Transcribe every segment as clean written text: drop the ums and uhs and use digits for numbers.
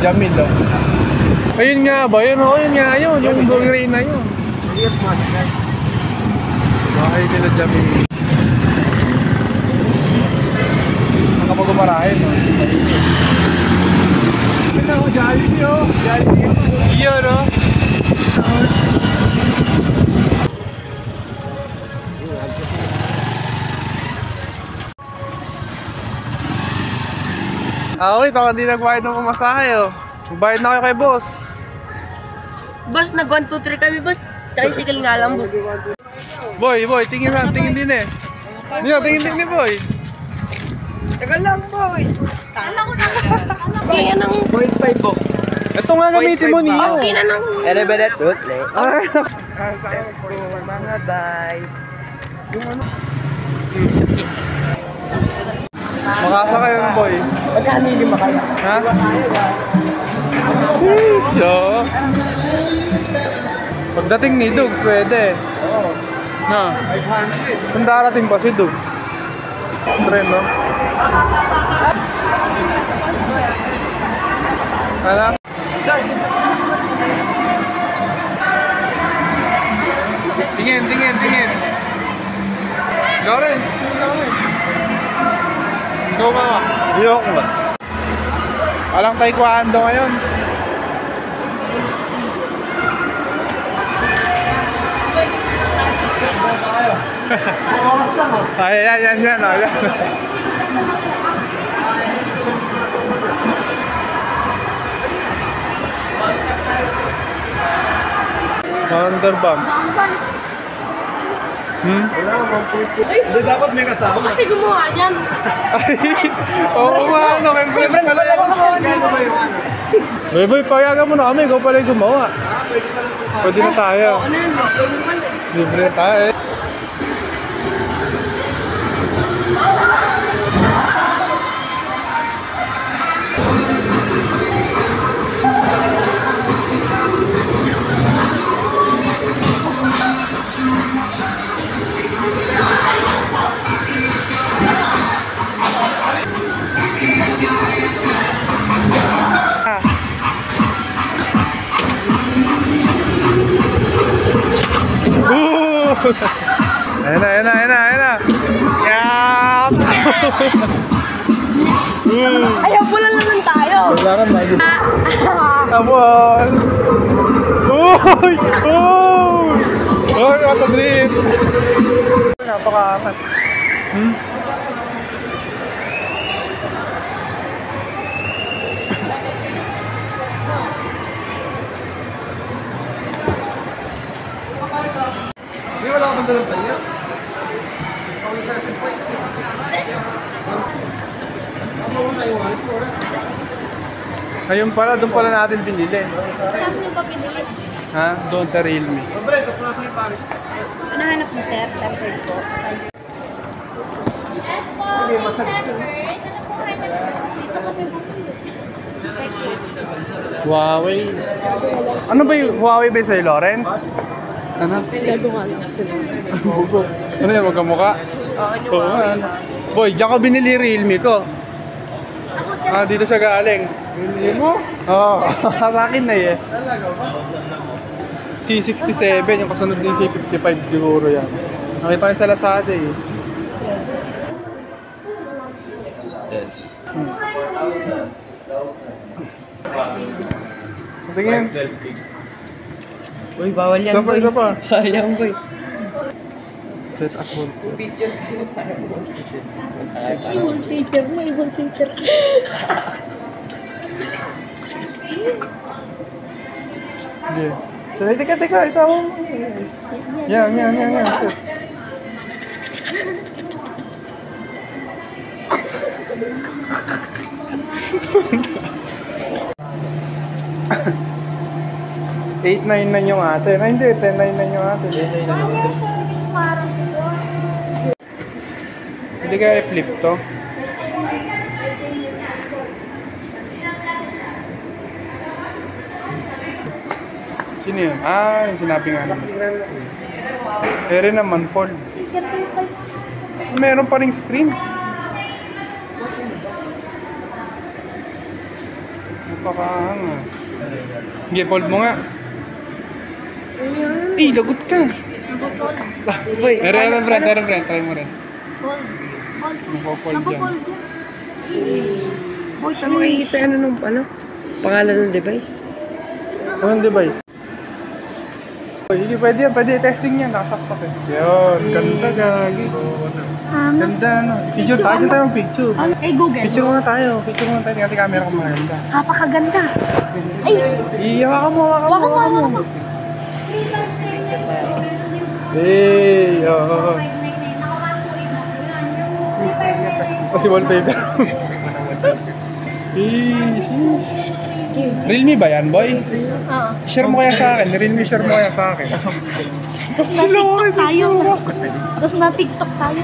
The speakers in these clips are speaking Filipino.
Jamil oh. Ayun nga ba? Yun oh, yun nga yun. Yung buong Reyna yun. Bahay nila Jamil. Ang kapag umarahin oh. Ito ako, Jollibee oh. Jollibee. Iyon oh. Okay, ito hindi nagbayad ng pamasahe oh. Magbayad na kayo kay boss. Boss, nag 1, 2, 3 kami boss. Tricycle nga lang boss. Boy, tingin na, tingin din eh. Tingin din ni boy. Tagal lang boy. Kala ko na. Tingin ng 0.5 oh. Ito nga gamitin mo niyo. Okay na nang. Erebelet tutle. Let's go mga bay. Yung ano? Makasa kayo ng boy. Magkano hindi makaya? Ha? Yo. Pagdating ni Dugs, pwede. Oo. Na. 500. Kung darating pa si Dugs. Tren, no? Ano? Tingin. Lawrence. Go mama. Yok ba? Walang taekwondo ngayon. Ay, yan. Thunderbomb. Hindi dapat may kasama. Kasi gumawa niyan. Oo nga, no. Siyempre pala gumawa niyan. Boy, payagan mo na kami. Ikaw pala yung gumawa. Pwede na tayo. Ano yun? Libre tayo. Ayan na. Yap! Ayaw pula naman tayo. Kailangan na yun. Tapos! Uy! Uy! Matadrip! Napakaangat. Hindi wala akong dalang tayo. Pawisan sa point. Ako na yung one floor. Ayun pala, doon pala natin binili. Saan mo pa pinili? Ha? Doon sa Realme. Dobre, ito pa sa Paris. Hinahanap mo sir? Temper po. Yes po! Huawei. Ano ba yung Huawei ba sa'yo, Lawrence? Ano? Gagawa lang sila. Ano yan, magkamukha? Oo nga. Boy, diyan ko binili Realme ko. Dito siya galing. Hindi mo? Oo, sa akin na eh. C67, yung kasunod din C55 siguro yan. Nakita ko sa Lazada eh. Yes. Tingin. Uy, bawal yan boy. Isa pa. Ayaw boy. Set as one. Picture kayo para mo. Ay, wallpaper mo, wallpaper. Yeah. So, teka, isa mo. Yan. Set. $899 yung ate. Ay, hindi, $1099 yung ate. Hindi kaya i-flip to. Sino yun? Yung sinabi nga naman. Pero naman, fold. Meron pa ring screen. Napakaangas. Sige, fold mo nga. Lagot ka. Meron, friend. Try mo rin. Mapo-fold yan. Boy, saan makikita ano pangalan ng device? Anong device? Hindi pwede yan, pwede testing yan, nakasaksak eh. Yun, ganda gagi. Ganda ano. Picture tayo, picture. Google. Picture muna tayo, tingnan camera ko maganda. Napakaganda. Ay! Hawakan mo. Oo. Kasi wallpaper. Sheesh. Realme ba yan, boy? Oo. Share mo kaya sa akin. Realme, share mo kaya sa akin. Tapos na-TikTok tayo. Tapos na-TikTok tayo.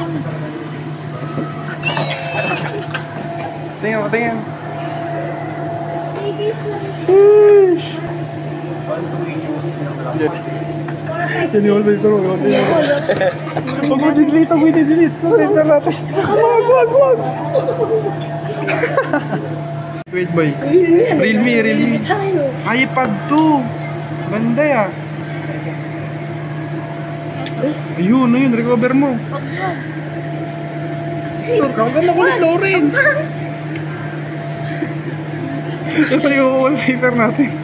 Tingnan. Sheesh. Yan yung wallpaper mo. Huwag mo delete. Wallpaper natin. Wag. Wait, boy. Realme. iPad 2. Ganda ya. Ayun, recover mo. Store ka. Huwag ka makulit, Lauren. Ito yung wallpaper natin.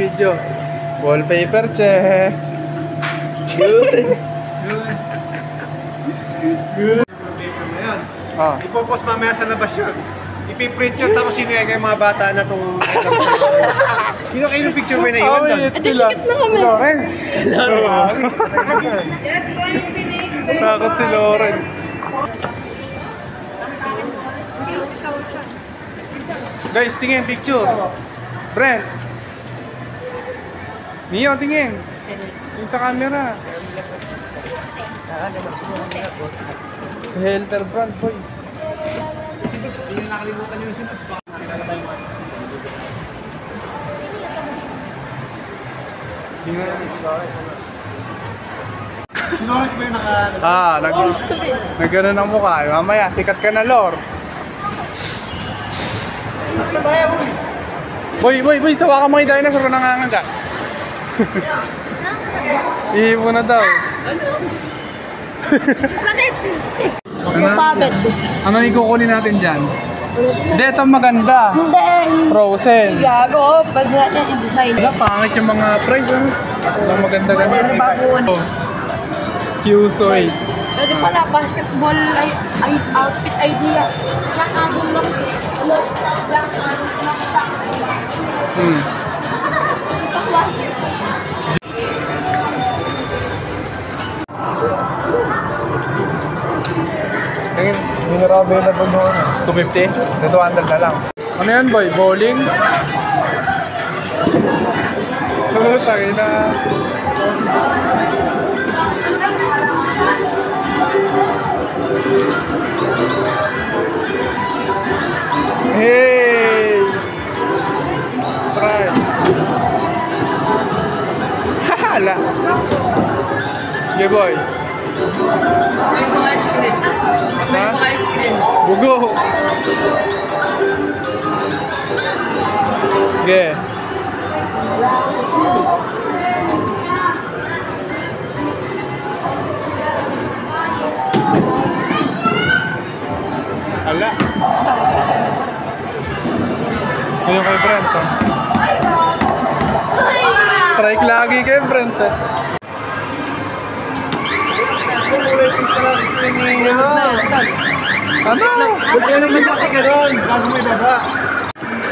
Video. Wallpaper check. Good. Ipopost mamaya sa labas yun. Ipiprint yun, tapos sinigay kayo mga bata na itong... Sino kayo ng picture mo na iwan doon? Ate, sikip na kami. Lawrence! Takot si Lawrence. Guys, tingin picture. Brent. Neo, tingin. Yung sa camera. Si Helter Brand, boy. Hindi na nakalimutan yung sinus. Si Lawrence ba yung Nagano ng mukha. Mamaya, sikat ka na, Lor. Boy, tawa ka mga dinosaur na nangangaga. Ihipo na daw. Sakit! Ano? Babet. Ano ikukunin natin dyan? Hindi, ito maganda. Hindi. Frozen. Gago. Pwede natin i-design. Wala, pangit yung mga price. Ang maganda-ganda. Baguhan. Q-Soy. Pwede pala, basketball outfit idea. Lakadong lang. Hindi na raw available doon. 250? 200 na lang. Ano yan, boy? Bowling? Tagay na. Hey! Strike. Hala. Yeah, boy. Ha? Bugo. Okay. Hala. Ito yung kay Brent. Strike lagi kay Brent. Ano? Ba't yan naman kasi gano'n? Bago may baba.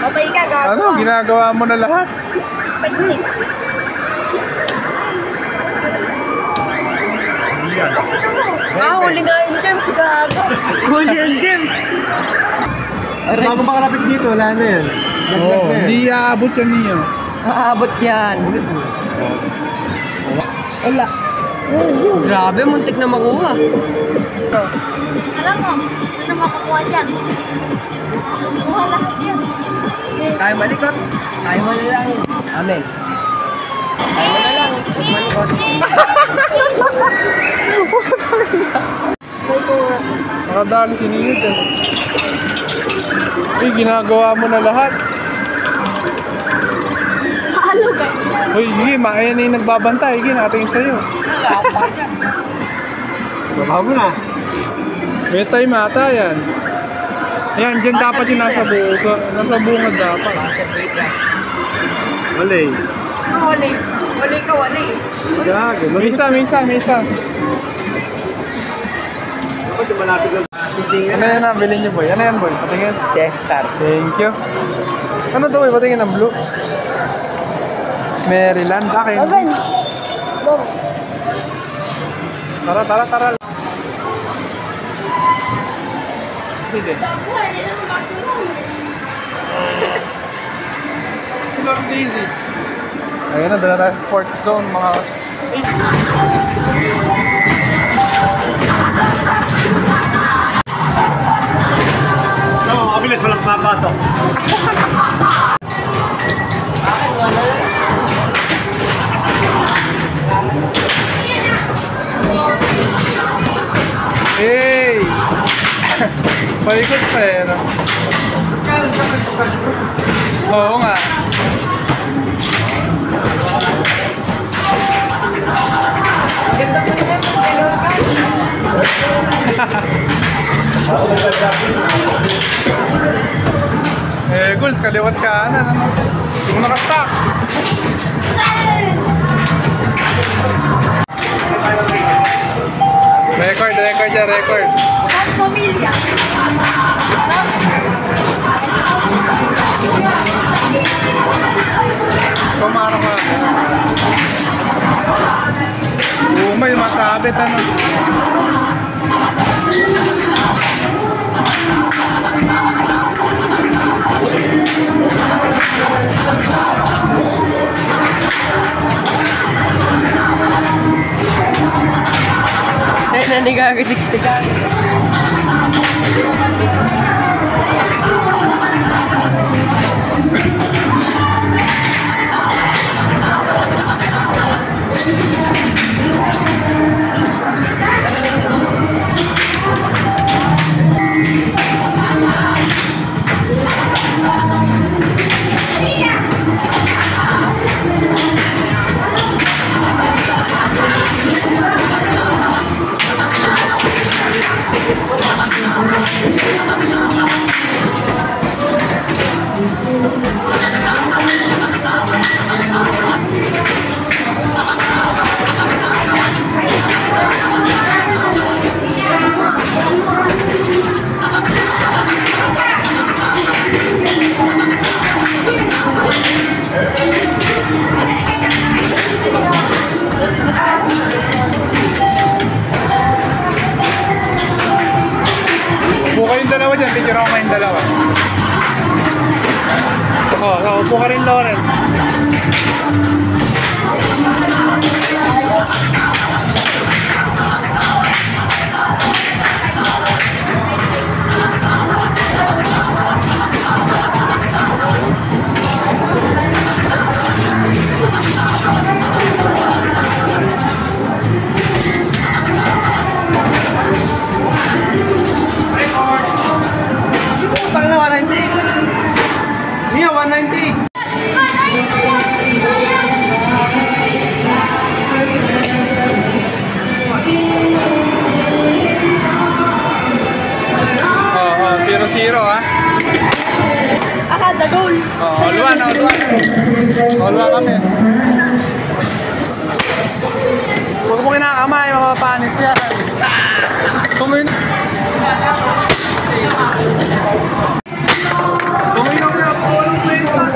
Patay ka, gago. Ano? Ginagawa mo na lahat? Pagkit. Huli nga yung gems, gago. Huli yung gems. Bago makalapit dito, wala na yan. Naglag na yan. Hindi aabot yan niyo. Aabot yan. Wala. Grabe, muntik na makuha. Alam mo, ano makukuha dyan? Makukuha lahat yan. Tayo malikot. Tayo manalangin. Amen. Tayo manalangin. Huwag malikot. Nakadali si Nino dyan. Uy, ginagawa mo na lahat. Ano ba? Uy, Gigi, ayan yung nagbabantay. Gigi, nakatingin sa'yo. Baba mo na. May time ata yan. Ayan, dyan dapat yung nasa buo. Nasa bungad dapat. Wali. Wali. Wali ka, wali. Gago. May isa. Dapat yung malapit lang. Ano yan na? Bilhin niyo, boy. Ano yan, boy? Patingin. Sestar. Thank you. Ano to, boy? Patingin ng blue. Maryland. Akin. Tara. Sige. Lord Daisy. Ayan na, dala tayo sa sport zone, mga... Oo, mabilis. Walang papasok. Hey! Paikot pa eh, no? Oo nga. Ganda mo naman kung kailan ka. Guls, kaliwat ka na. Yung nakastock. Record. Pamilya. Kumara ka. May masabit, ano? Nanigaga 60 ka. Upo kayong dalawa dyan, picture ako kayong dalawa. Upo ka rin, Lauren. Putang na, 190. Mia, 190. Oo, 0-0 ha. The goal. All one kami. Huwag mo kinakamay, mapapanis yan. Tumuin ako na po. Walang kwenta.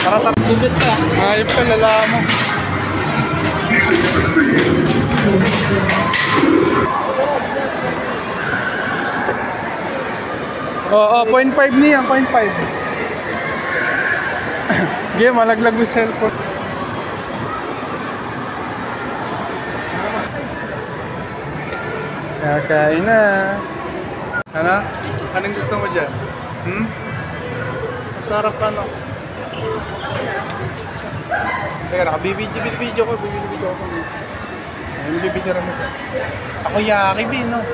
Tara, tara. Susot ka. Ayop ka, lala mo. Oo, 0.5 niya, 0.5. Game, malaglag mo sa cellphone. Kakain na. Ano? Anong gusto mo dyan? Sasarap ka, no? Teka, nakabibidyo ko. Bibidyo ko. Ayun, bibidyo rin mo. Ako yaki, no?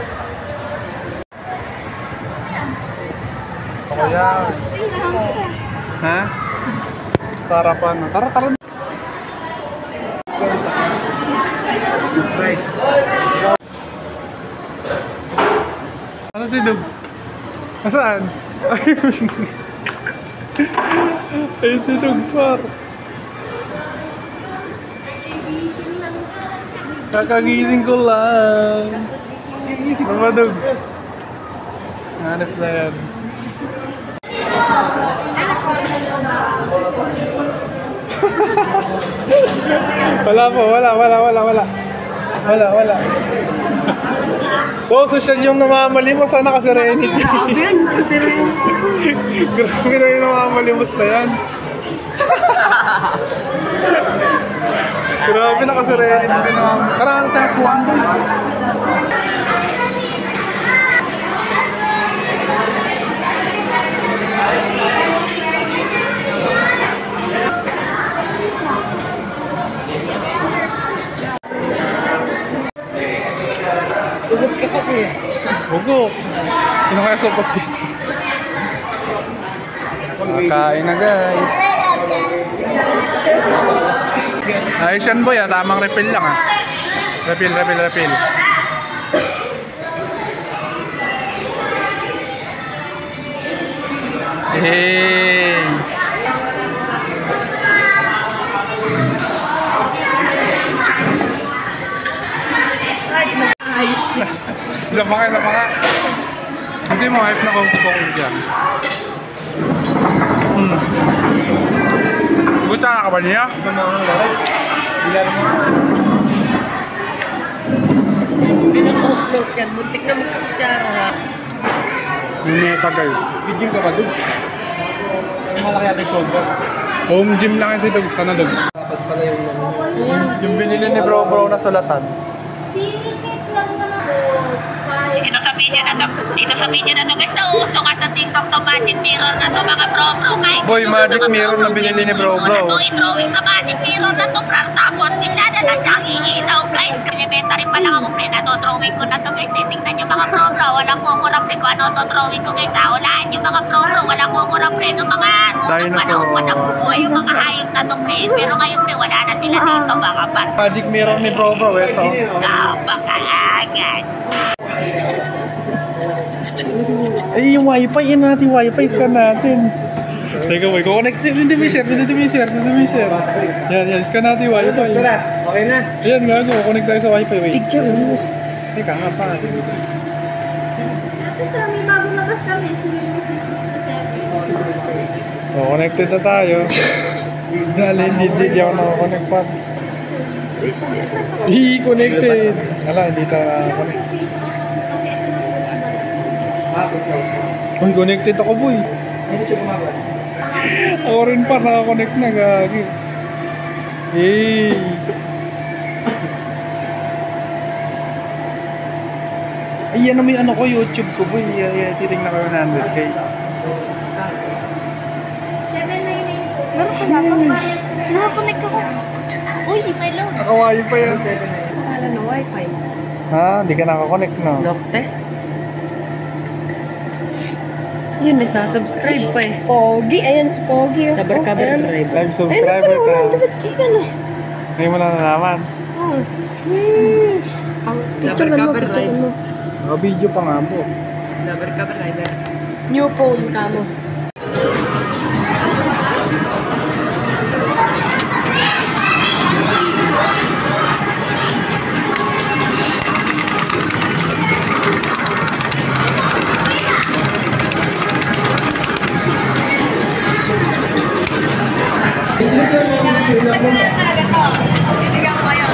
Ako yaki. Ha? Sarapan, no? Tara, tara. Ano si Dubs? Nasaan? Ayun si Dubs, par. Kakagising ko lang. Ano ba, Dubs? Hanap na yan. Wala po, wala. Wala. Oh, social yung namamalimos. Sana ka Serenity. Grabe yan, Serenity. Grabe na yung namamalimos na yan. Grabe na ka Serenity. Tara, tayo puwan mo. Huwag ka kasi. Hugo. Sino kaya support dito? Kain na, guys. Ayos yan, boy. Tamang refill lang, ah. Refill. Hey. Isa pa nga. Hindi mo, hype na kung dyan. Gusto ka ba niya? Pinag-upload yan. Muntik na magkakutsara. Meta, guys. Bigyan ka ba, Dubs? Malaki natin program. Home gym lang yan si Dogs. Sana, Dogs? Dapat pala yung Yung binili ni Bro na sulatan. Dito sa video na to guys, nauso ka sa TikTok to magic mirror na to mga bro kahit Boy, magic mirror na binili ni Bro. I-drawing sa magic mirror na to tapos bigla na siyang iilaw guys. Elementary pa lang ako pre, drawing ko na to guys. Tingnan nyo mga bro, walang kukura pre kung ano to drawing ko guys. Ulaan nyo mga bro, walang kukura pre ng mga panahon pa nabubuhay yung mga hayop na to pre. Pero ngayon pre, wala na sila dito mga par. Magic mirror ni Bro, ito. Napakaangas. Ay, yung wifi, yun natin, wifi, scan natin. Teka, boy, connect, hindi mo share. Yan, scan natin yung wifi. Okay na. Ayan, gago, connect tayo sa wifi, wait. Picture mo. Teka, nga pa. Ate sir, may bagong labas kami, 7667. Oh, connected na tayo. Dali, hindi ako nakakonect pa. Connected. Ala, hindi tayo nakakonect. Uy, connected ako, boy. Ako rin pa, nakakonect na, gagi. Hey. Ay, yan na may ano ko, YouTube ko, boy. Titingnan ko yung 100K. 799 po. Meron pa dapat pa. Nakakonect ako. Uy, may load. Nakawayo pa yan. Wala na wifi. Ha? Hindi ka nakakonect, no? Lock test. Yun, nagsasubscribe pa eh. Pogi, ayan si Pogi. Sa Barkaber Drive. Live subscriber ka. Ka na. Ngayon mo na nalaman. Sa Barkaber Drive. Video pa nga po. Sa Barkaber Drive. New phone ka mo. talaga to. Bibigyan ko kayo.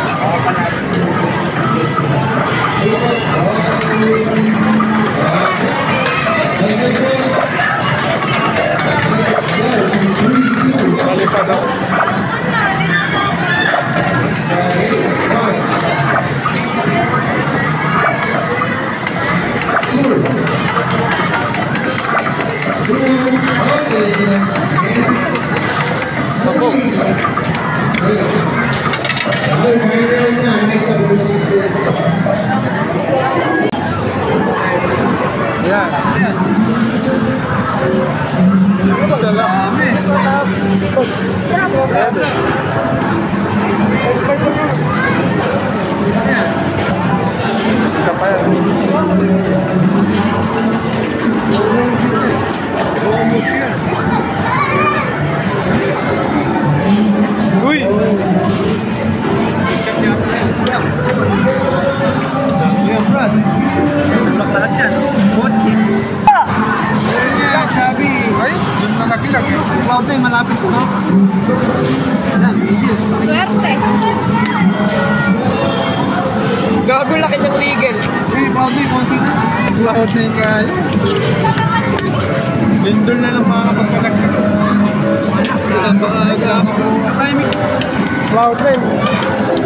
Malipad daw. Sabog. Yan. Isa pa yan. Uy! Yan, Brad. Tulak lahat yan. Mochi. Yan, sabi. Ay, yun na nagilag eh. Cloud nine, malapit ko, no? Yan, videos. Swerte. Gago laki ng bigel. Uy, Cloud nine, konti na. Cloud na yung kaya. Lindol na lang makakapagpalag ka. Yan, baka grabo. Timing. Cloud na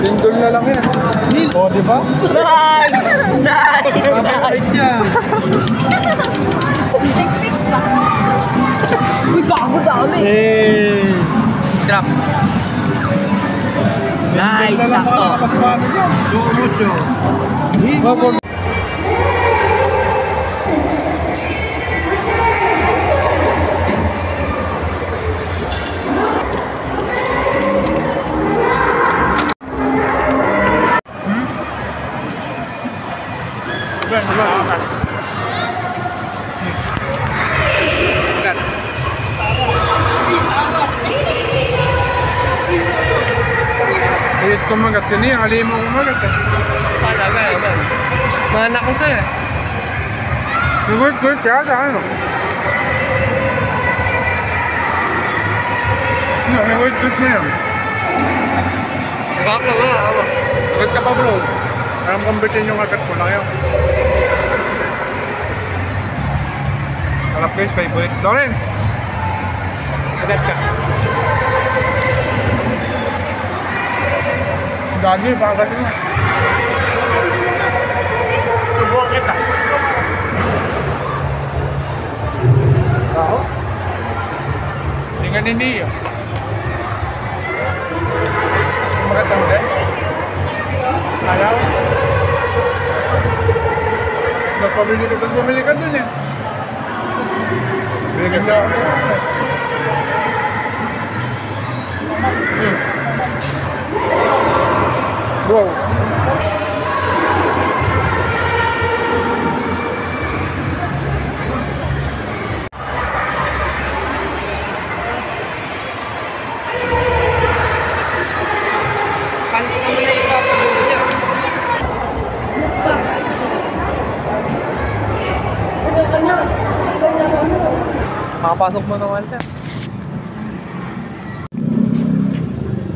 Lindol na lang yan. O, di ba? Nice! Nice! Mabait yan. Uy, gago dami. Eh. Drop. Nice, sakto. So mucho. Wag. Ayat kumagat yan eh, hali mo kumagat eh. Talaga naman. Mana ko sa'yo. Good yata ano. No, may good na yan. Baka nga, ama. Agad ka pa bro. Alam kambitin yung agad ko na kayo. Harap guys, favorite. Lawrence! Agad ka. Gagi, baka agad mo. Subukan kita. Ako? Tingnan ni Nia. Magandang din. Ayaw. Nagpabili ka dun eh. Bili ka siya. Wow. Pansin naman na ipapagulo niya. Makapasok mo naman na.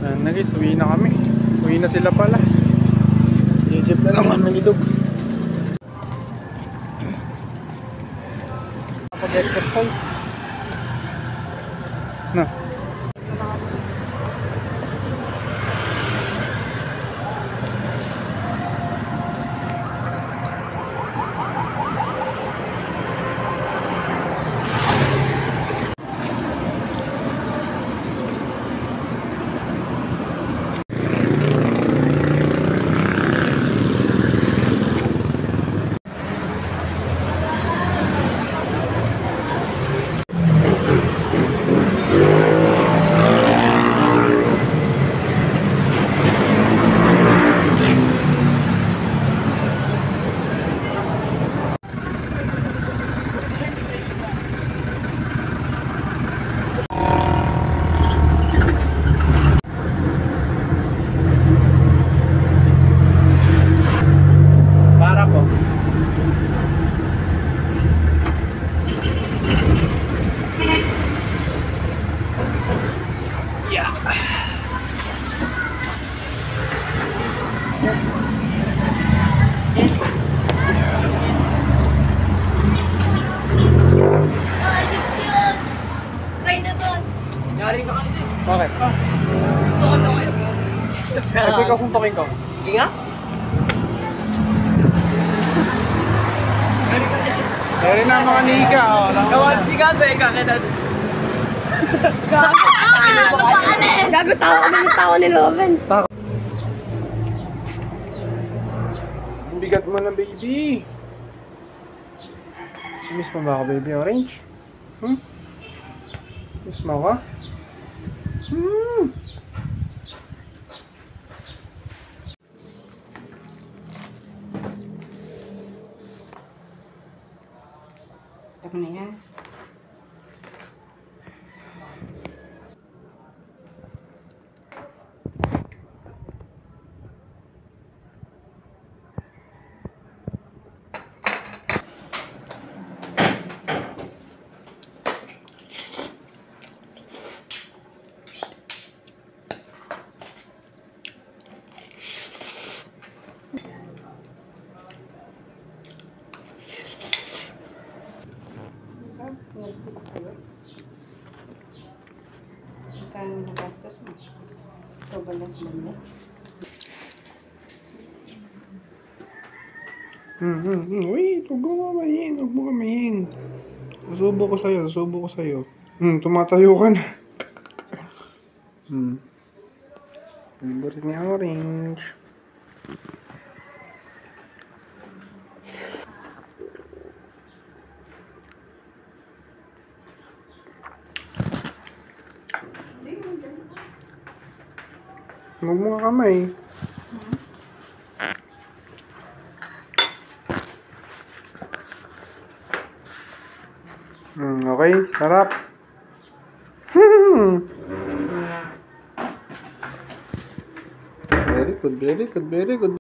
Ayan na guys, uwi na kami. Uwi na sila pala. Egypt na naman ni Dogs. Kapag-exercise. Na. Bakit? Pwede ka suntukin ko. Inga? Meron na mga niga. Gawan si Gabe, kakita. Gago tao kami ng tao ni Lovens. Ang bigat mo na, baby. Miss mo ba ako, baby orange? Miss mo ako? Tama na yan. Magkano nagastos mo? Ito ba lang mo? Wait, huwag mo kamayin. Huwag mo kamayin. Susubo ko sa'yo. Tumatayo ka na. Favorite niya orange. Huwag mo kamay. Okay, sarap. Very good, very good, very good.